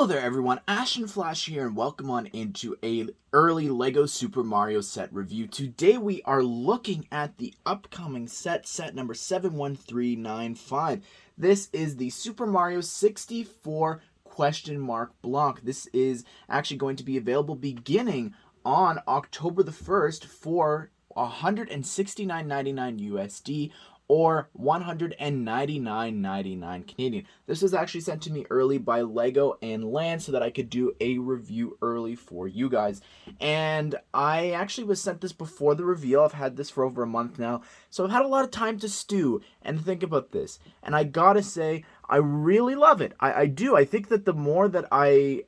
Hello there everyone, Ashnflash here and welcome on into a early LEGO Super Mario set review. Today we are looking at the upcoming set number 71395. This is the Super Mario 64 ? block. This is actually going to be available beginning on October the 1st for $169.99 USD or $199.99 Canadian. This was actually sent to me early by LEGO and LAN so that I could do a review early for you guys. And I actually was sent this before the reveal. I've had this for over a month now, so I've had a lot of time to stew and think about this. And I gotta say, I really love it. I do. I think that the more that I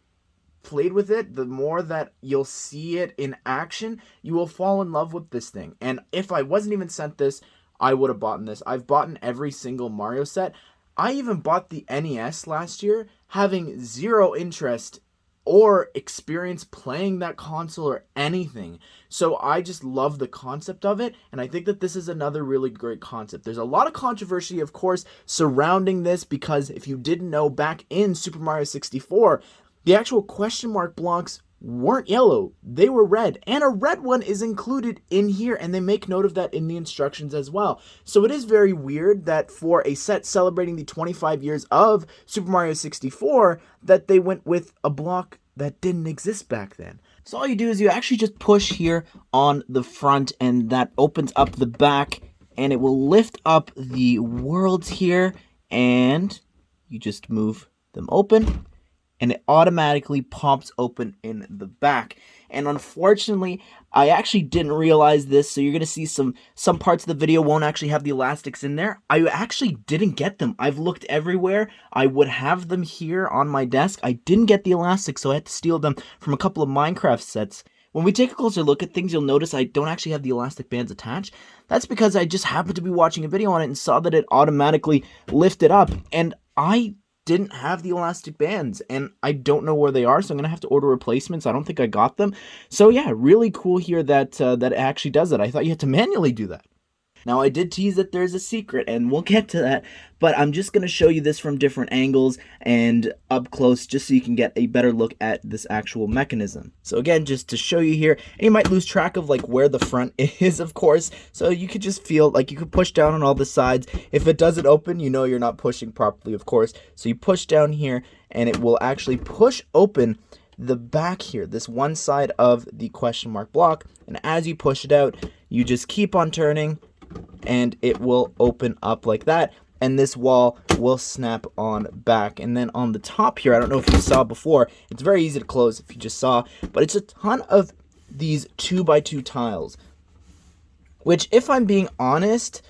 played with it, the more that you'll see it in action, you will fall in love with this thing. And if I wasn't even sent this, I would have bought this. I've bought every single Mario set. I even bought the NES last year, having zero interest or experience playing that console or anything. So I just love the concept of it, and I think that this is another really great concept. There's a lot of controversy, of course, surrounding this, because if you didn't know, back in Super Mario 64, the actual question mark blocks weren't yellow, they were red, and a red one is included in here, and they make note of that in the instructions as well. So it is very weird that for a set celebrating the 25 years of Super Mario 64, that they went with a block that didn't exist back then. So all you do is you actually just push here on the front, and that opens up the back, and it will lift up the worlds here, and you just move them open, and it automatically pops open in the back. And unfortunately, I actually didn't realize this, so you're going to see some parts of the video won't actually have the elastics in there. I actually didn't get them. I've looked everywhere. I would have them here on my desk. I didn't get the elastics, so I had to steal them from a couple of Minecraft sets. When we take a closer look at things, you'll notice I don't actually have the elastic bands attached. That's because I just happened to be watching a video on it and saw that it automatically lifted up, and I didn't have the elastic bands, and I don't know where they are, so I'm gonna have to order replacements. I don't think I got them. So yeah, really cool here that that it actually does it. I thought you had to manually do that. Now, I did tease that there's a secret, and we'll get to that, but I'm just going to show you this from different angles and up close just so you can get a better look at this actual mechanism. So again, just to show you here, and you might lose track of like where the front is, of course, so you could just feel like you could push down on all the sides. If it doesn't open, you know you're not pushing properly, of course, so you push down here, and it will actually push open the back here, this one side of the question mark block, and as you push it out, you just keep on turning, and it will open up like that, and this wall will snap on back. And then on the top here, I don't know if you saw before, it's very easy to close if you just saw, but it's a ton of these 2x2 tiles, which, if I'm being honest,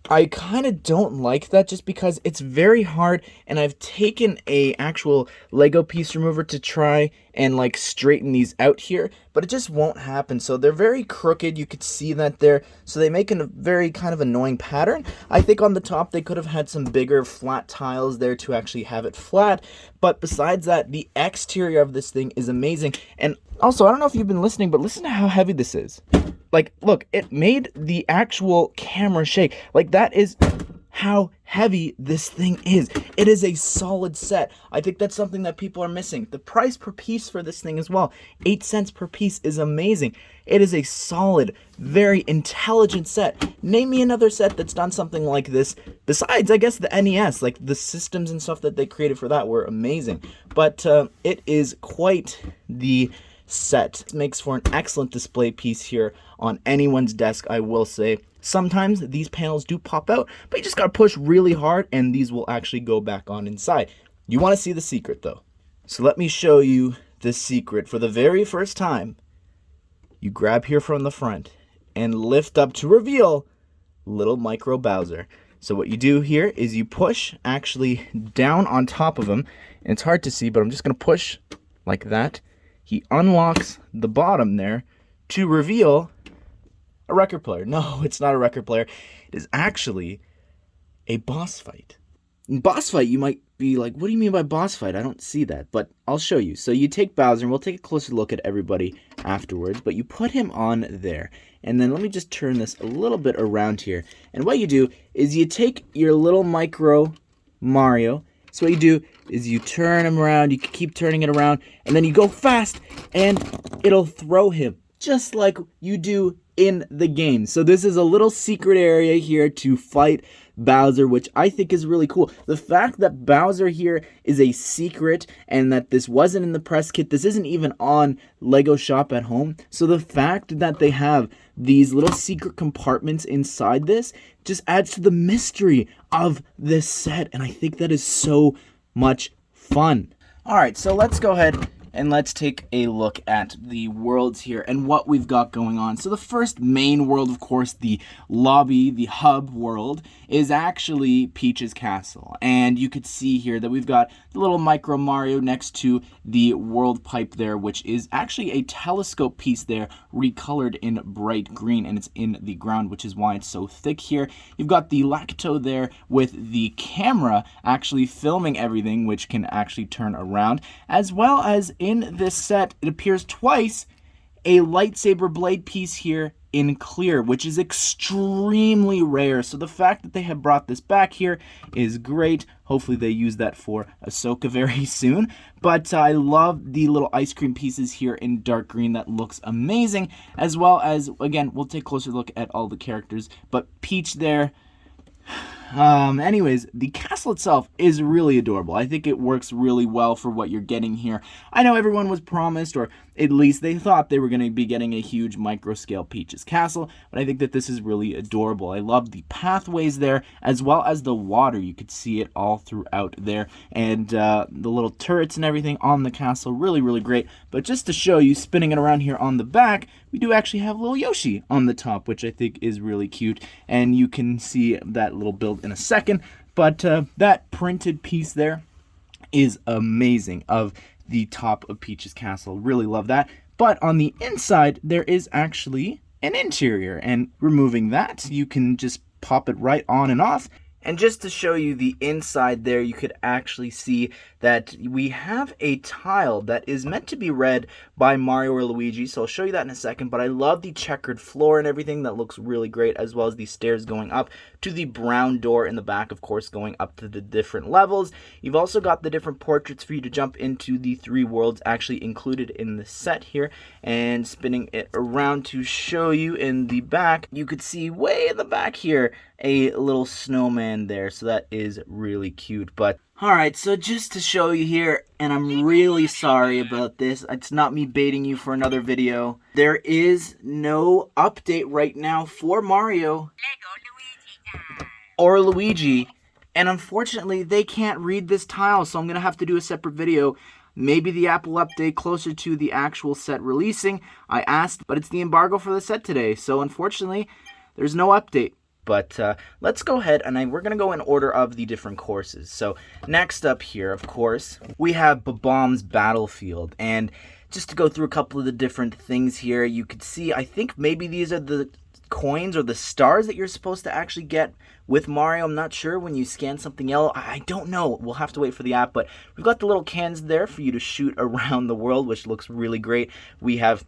I kind of don't like that, just because it's very hard, and I've taken a actual Lego piece remover to try and like straighten these out here, but it just won't happen. So they're very crooked, you could see that there, so they make a very kind of annoying pattern. I think on the top they could have had some bigger flat tiles there to actually have it flat, but besides that, the exterior of this thing is amazing. And also, I don't know if you've been listening, but listen to how heavy this is. Like, look, it made the actual camera shake. Like, that is how heavy this thing is. It is a solid set. I think that's something that people are missing. The price per piece for this thing as well, 8 cents per piece, is amazing. It is a solid, very intelligent set. Name me another set that's done something like this, besides, I guess, the NES. Like, the systems and stuff that they created for that were amazing. But it is quite the set. It makes for an excellent display piece here on anyone's desk, I will say. Sometimes these panels do pop out, but you just gotta push really hard and these will actually go back on inside. You want to see the secret though. So let me show you the secret for the very first time. You grab here from the front and lift up to reveal little micro Bowser. So what you do here is you push actually down on top of him, and it's hard to see, but I'm just gonna push like that. He unlocks the bottom there to reveal a record player. No, it's not a record player. It is actually a boss fight. In boss fight, you might be like, what do you mean by boss fight? I don't see that, but I'll show you. So you take Bowser, and we'll take a closer look at everybody afterwards, but you put him on there. And then let me just turn this a little bit around here. And what you do is you take your little micro Mario. So what you do is you turn him around, you can keep turning it around, and then you go fast, and it'll throw him, just like you do in the game. So this is a little secret area here to fight Bowser, which I think is really cool. The fact that Bowser here is a secret and that this wasn't in the press kit, this isn't even on Lego Shop at Home. So the fact that they have these little secret compartments inside this just adds to the mystery of this set, and I think that is so much fun. All right, so let's go ahead and let's take a look at the worlds here and what we've got going on. So the first main world, of course, the lobby, the hub world, is actually Peach's Castle. And you could see here that we've got the little Micro Mario next to the world pipe there, which is actually a telescope piece there, recolored in bright green, and it's in the ground, which is why it's so thick here. You've got the Lacto there with the camera actually filming everything, which can actually turn around, as well as in this set, it appears twice, a lightsaber blade piece here in clear, which is extremely rare. So the fact that they have brought this back here is great. Hopefully they use that for Ahsoka very soon. But I love the little ice cream pieces here in dark green. That looks amazing. As well as, again, we'll take a closer look at all the characters. But Peach there. Anyways, the castle itself is really adorable. I think it works really well for what you're getting here. I know everyone was promised, or at least they thought they were going to be getting a huge micro-scale Peach's Castle, but I think that this is really adorable. I love the pathways there, as well as the water. You could see it all throughout there, and the little turrets and everything on the castle, really, really great. But just to show you, spinning it around here on the back, we do actually have little Yoshi on the top, which I think is really cute, and you can see that little build in a second. But that printed piece there is amazing of the top of Peach's Castle. Really love that. But on the inside, there is actually an interior, and removing that, you can just pop it right on and off. And just to show you the inside there, you could actually see that we have a tile that is meant to be read by Mario or Luigi, so I'll show you that in a second. But I love the checkered floor and everything. That looks really great, as well as the stairs going up to the brown door in the back, of course, going up to the different levels. You've also got the different portraits for you to jump into the 3 worlds actually included in the set here. And spinning it around to show you in the back, you could see way in the back here a little snowman there, so that is really cute. But alright, so just to show you here, and I'm really sorry about this, it's not me baiting you for another video, there is no update right now for Mario or Luigi, and unfortunately they can't read this tile, so I'm gonna have to do a separate video. Maybe the app will update closer to the actual set releasing. I asked, but it's the embargo for the set today, so unfortunately there's no update. But let's go ahead, and we're going to go in order of the different courses. So next up here, of course, we have Bob-omb's Battlefield. And just to go through a couple of the different things here, you could see, I think maybe these are the coins or the stars that you're supposed to actually get with Mario. I'm not sure when you scan something yellow. I don't know. We'll have to wait for the app. But we've got the little cans there for you to shoot around the world, which looks really great. We have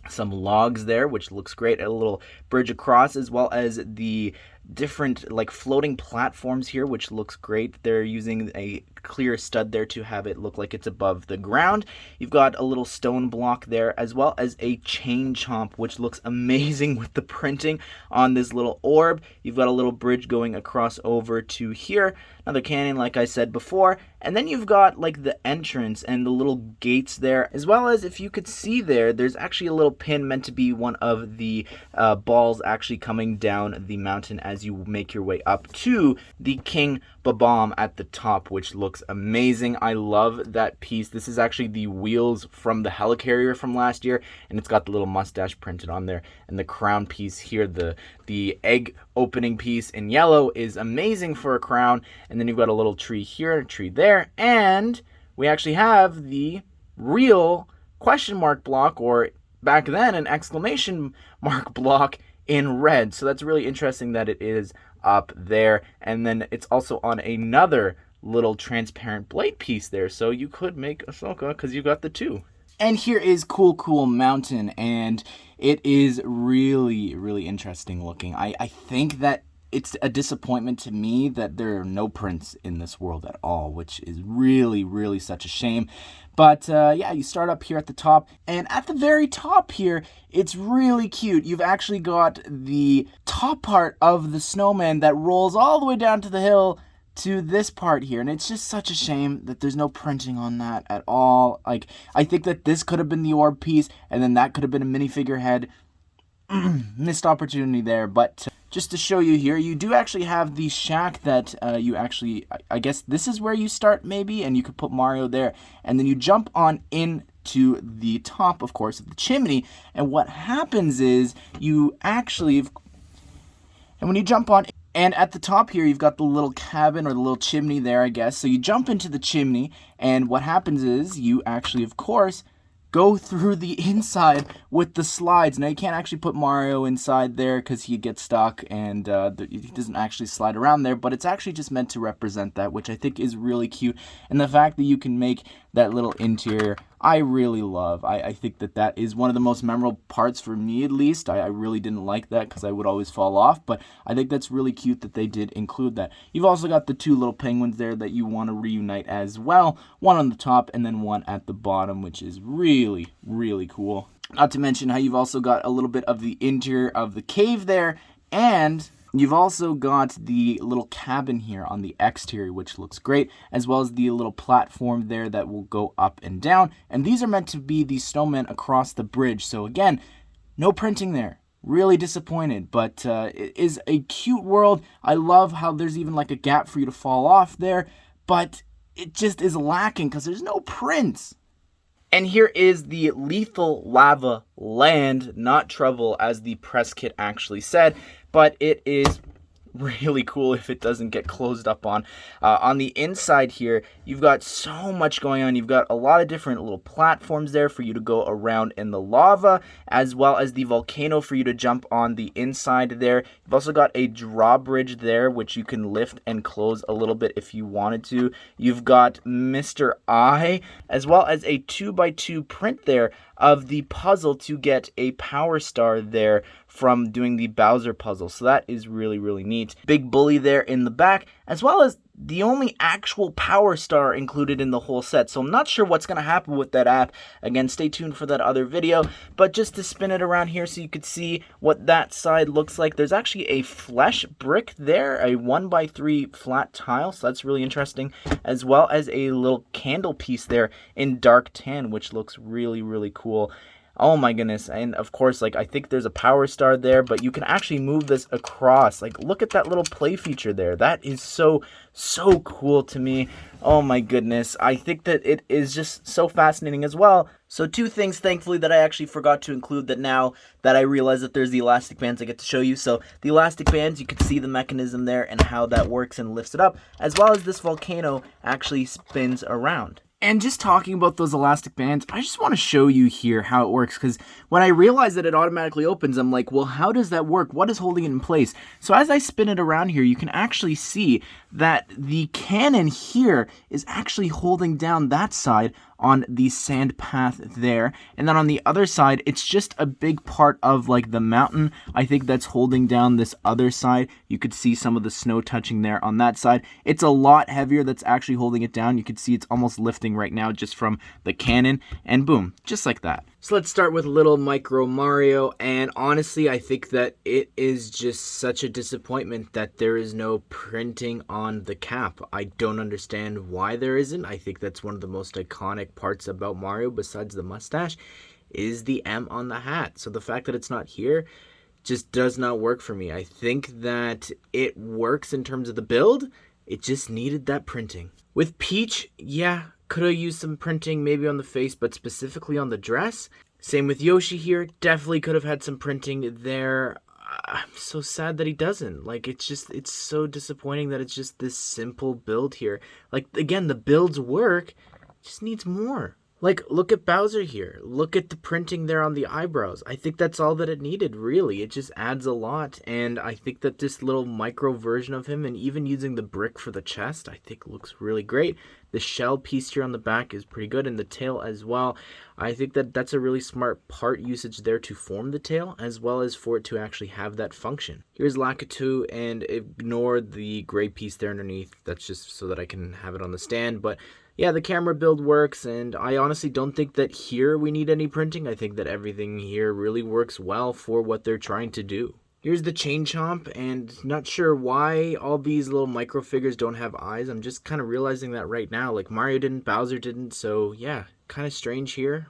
some logs there, which looks great, a little bridge across, as well as the different like floating platforms here, which looks great. They're using a clear stud there to have it look like it's above the ground. You've got a little stone block there, as well as a chain chomp, which looks amazing with the printing on this little orb. You've got a little bridge going across over to here, another canyon like I said before, and then you've got like the entrance and the little gates there, as well as, if you could see there's actually a little pin meant to be one of the balls actually coming down the mountain as you make your way up to the King Bob-omb at the top, which looks amazing. I love that piece. This is actually the wheels from the helicarrier from last year, and it's got the little mustache printed on there, and the crown piece here, the egg opening piece in yellow, is amazing for a crown. And then you've got a little tree here, a tree there, and we actually have the real question mark block, or back then an exclamation mark block in red. So that's really interesting that it is up there. And then it's also on another little transparent blade piece there, so you could make Ahsoka because you got the 2. And here is Cool Mountain, and it is really, really interesting looking. I think that it's a disappointment to me that there are no prints in this world at all, which is really, really such a shame. But yeah, you start up here at the top, and at the very top here, it's really cute. You've actually got the top part of the snowman that rolls all the way down to the hill to this part here, and it's just such a shame that there's no printing on that at all. Like, I think that this could have been the orb piece, and then that could have been a minifigure head. Missed opportunity there, but just to show you here, you do actually have the shack that you actually, I guess this is where you start maybe, and you could put Mario there, and then you jump on in to the top, of course, of the chimney, and what happens is you actually, and when you jump on, and at the top here, you've got the little cabin or the little chimney there, I guess, so you jump into the chimney, and what happens is you actually, of course, go through the inside with the slides. Now, you can't actually put Mario inside there because he gets stuck and he doesn't actually slide around there, but it's actually just meant to represent that, which I think is really cute. And the fact that you can make that little interior, I really love. I think that that is one of the most memorable parts for me, at least. I really didn't like that because I would always fall off, but I think that's really cute that they did include that. You've also got the two little penguins there that you want to reunite as well. One on the top and then one at the bottom, which is really, really cool. Not to mention how you've also got a little bit of the interior of the cave there, and you've also got the little cabin here on the exterior, which looks great, as well as the little platform there that will go up and down. And these are meant to be the snowmen across the bridge. So again, no printing there. Really disappointed, but it is a cute world. I love how there's even like a gap for you to fall off there, but it just is lacking because there's no prints. And here is the lethal lava land, not trouble, as the press kit actually said, but it is really cool if it doesn't get closed up on. On the inside here, you've got so much going on. You've got a lot of different little platforms there for you to go around in the lava, as well as the volcano for you to jump on the inside there. You've also got a drawbridge there, which you can lift and close a little bit if you wanted to. You've got Mr. I, as well as a 2x2 print there of the puzzle to get a power star there from doing the Bowser puzzle. So that is really, really neat. Big bully there in the back, as well as the only actual power star included in the whole set. So I'm not sure what's going to happen with that app. Again, stay tuned for that other video. But just to spin it around here so you could see what that side looks like, there's actually a flesh brick there, a 1x3 flat tile. So that's really interesting, as well as a little candle piece there in dark tan, which looks really, really cool. Oh my goodness. And of course, like, I think there's a power star there, but you can actually move this across. Like, look at that little play feature there. That is so cool to me. Oh my goodness. I think that it is just so fascinating as well. So two things, thankfully, that I actually forgot to include that now that I realize that there's the elastic bands I get to show you. So the elastic bands, you can see the mechanism there and how that works and lifts it up, as well as this volcano actually spins around. And just talking about those elastic bands, I just want to show you here how it works, because when I realized that it automatically opens, I'm like, well, how does that work? What is holding it in place? So as I spin it around here, you can actually see that the cannon here is actually holding down that side on the sand path there, and then on the other side, it's just a big part of like the mountain, I think, that's holding down this other side. You could see some of the snow touching there on that side. It's a lot heavier that's actually holding it down. You can see it's almost lifting right now just from the cannon, and boom, just like that. So let's start with little Micro Mario, and honestly, I think that it is just such a disappointment that there is no printing on the cap. I don't understand why there isn't. I think that's one of the most iconic parts about Mario, besides the mustache, is the M on the hat. So the fact that it's not here just does not work for me. I think that it works in terms of the build. It just needed that printing. With Peach, yeah, could have used some printing maybe on the face, but specifically on the dress. Same with Yoshi here. Definitely could have had some printing there. I'm so sad that he doesn't. Like, it's so disappointing that it's just this simple build here. Like, again, the builds work. It just needs more. Like, look at Bowser here. Look at the printing there on the eyebrows. I think that's all that it needed, really. It just adds a lot, and I think that this little micro version of him, and even using the brick for the chest, I think looks really great. The shell piece here on the back is pretty good, and the tail as well. I think that that's a really smart part usage there to form the tail, as well as for it to actually have that function. Here's Lakitu, and ignore the gray piece there underneath. That's just so that I can have it on the stand, but yeah, the camera build works, and I honestly don't think that here we need any printing. I think that everything here really works well for what they're trying to do. Here's the Chain Chomp, and not sure why all these little micro figures don't have eyes. I'm just kind of realizing that right now. Like, Mario didn't, Bowser didn't, so yeah, kind of strange here.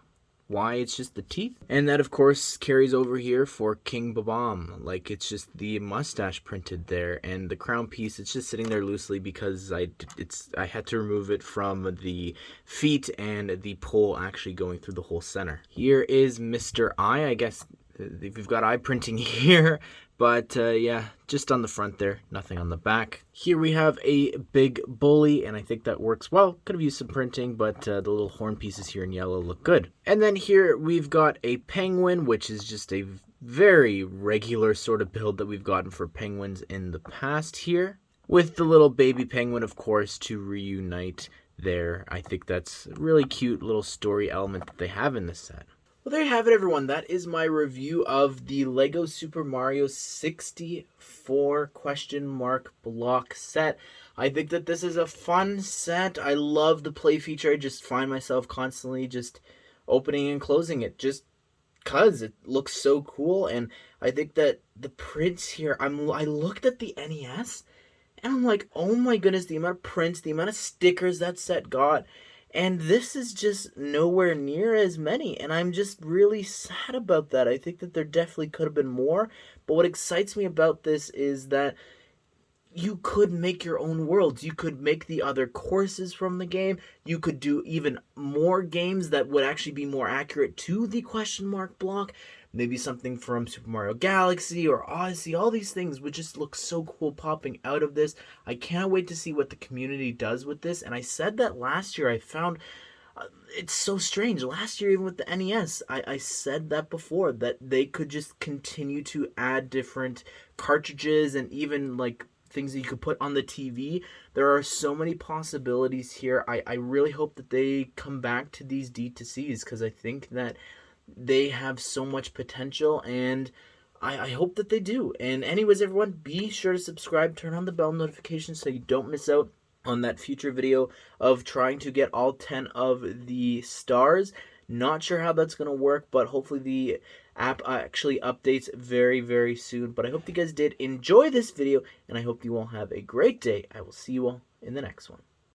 Why it's just the teeth. And that, of course, carries over here for King Babam. Like, it's just the mustache printed there, and the crown piece, it's just sitting there loosely because I had to remove it from the feet and the pole actually going through the whole center. Here is Mr. I guess we've got eye printing here, but yeah, just on the front there, nothing on the back. Here we have a big bully, and I think that works well. Could have used some printing, but the little horn pieces here in yellow look good. And then here we've got a penguin, which is just a very regular sort of build that we've gotten for penguins in the past here, with the little baby penguin, of course, to reunite there. I think that's a really cute little story element that they have in this set. Well, there you have it, everyone. That is my review of the LEGO Super Mario 64 question mark block set. I think that this is a fun set. I love the play feature. I just find myself constantly just opening and closing it just because it looks so cool. And I think that the prints here, I looked at the NES and I'm like, oh my goodness, the amount of prints, the amount of stickers that set got. And this is just nowhere near as many, and I'm just really sad about that. I think that there definitely could have been more, but what excites me about this is that you could make your own worlds. You could make the other courses from the game. You could do even more games that would actually be more accurate to the question mark block. Maybe something from Super Mario Galaxy or Odyssey. All these things would just look so cool popping out of this. I can't wait to see what the community does with this. And I said that last year. I found it's so strange. Last year, even with the NES, I said that before, that they could just continue to add different cartridges and even like things that you could put on the TV. There are so many possibilities here. I really hope that they come back to these D2Cs because I think that they have so much potential, and I hope that they do. And anyways, everyone, be sure to subscribe, turn on the bell notifications so you don't miss out on that future video of trying to get all 10 of the stars. Not sure how that's going to work, but hopefully the app actually updates very, very soon. But I hope you guys did enjoy this video, and I hope you all have a great day. I will see you all in the next one.